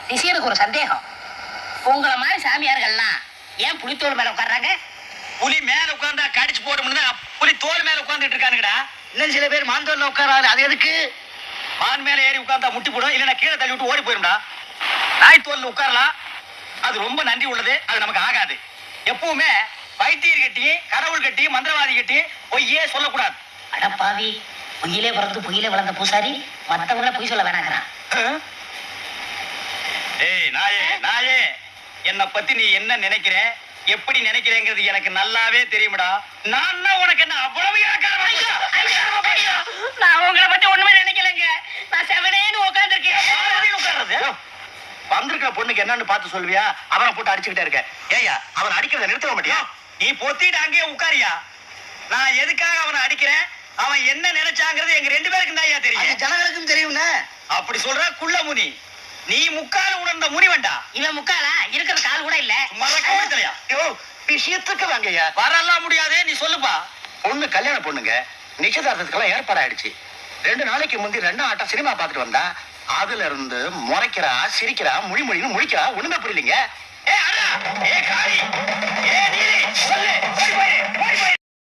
சிஷியனுக்கு ஒரு சந்தேகம். உங்களை மாதிரி சாமியார்கள்லாம் ஏன் புலித்தோல் மேல உட்கார்றாங்க? புலி மேல உட்கார்ந்தா கடிச்சு போடும்னு புலி தோல் மேல உட்கார்ந்துட்டு இருக்கானுங்கடா. இன்னும் சில பேர் மாந்தோல்ல உட்காராரு, அது எதுக்கு? மான் மேல ஏறி உட்கார்ந்தா முட்டி போடும், இல்லைன்னா கீழே தள்ளி விட்டு ஓடி போயிரும்டா. நாய் தோல்ல உட்காரலாம், அது ரொம்ப நன்றி உள்ளது, அது நமக்கு ஆகாது. எப்பவுமே வைத்தியர் கட்டியும் கடவுள் கட்டியும் மந்திரவாதி கட்டியும் பொய்யே சொல்லக்கூடாது. அடப்பாவி, பொய்யிலே பிறந்து பொய்யிலே வளர்ந்த பூசாரி மற்றவங்கள பொய் சொல்ல வேணாங்கிறான். ஏய் நாயே நாயே, என்னை பத்தி நீ என்ன நினைக்கிற, எப்படி நினைக்கிறேங்கிறது எனக்கு நல்லாவே தெரியும்டா. நான் உனக்கு என்ன அவ்வளவு நான் உங்களை பத்தி ஒண்ணுமே நினைக்கலங்க. நான் செவனேன்னு உட்கார்ந்துருக்கேன். வந்திருக்கிற பொண்ணுக்கு என்னன்னு பார்த்து சொல்லுவியா? அவனை போட்டு அடிச்சுக்கிட்டே இருக்க. ஏயா, அவன் அடிக்கிறத நிறுத்த மாட்டியா? நீ பொத்திட்டு அங்கேயே உட்காரியா? நான் எதுக்காக அவனை அடிக்கிறேன், அவன் என்ன நினைச்சாங்கிறது எங்க ரெண்டு பேருக்கு தான் தெரியும். ஜனங்களுக்கும் தெரியும்னு அப்படி சொல்ற குள்ள முனி, நீ முக்கால உணர்ந்த முனி வேண்டா. இவன் முக்காலா இருக்கிற கால் கூட இல்ல. விஷயத்துக்கு வாங்கய்யா. வரலாம் முடியாது, நீ சொல்லுப்பா. பொண்ணு கல்யாண பொண்ணுங்க, நிச்சயதார்த்தத்துக்கெல்லாம் ஏற்பாடாயிடுச்சு. 2 நாளைக்கு முந்தி 2 ஆட்டம் சினிமா பார்த்துட்டு வந்தா, அதுல இருந்து முறைக்கிறா, சிரிக்கிறா, மொழின்னு முழிக்கிறா, ஒண்ணுமே புரியலீங்க. ஏ அண்ணா, ஏ காளி, ஏ நீலி, சொல்லு, போய் போய் போய்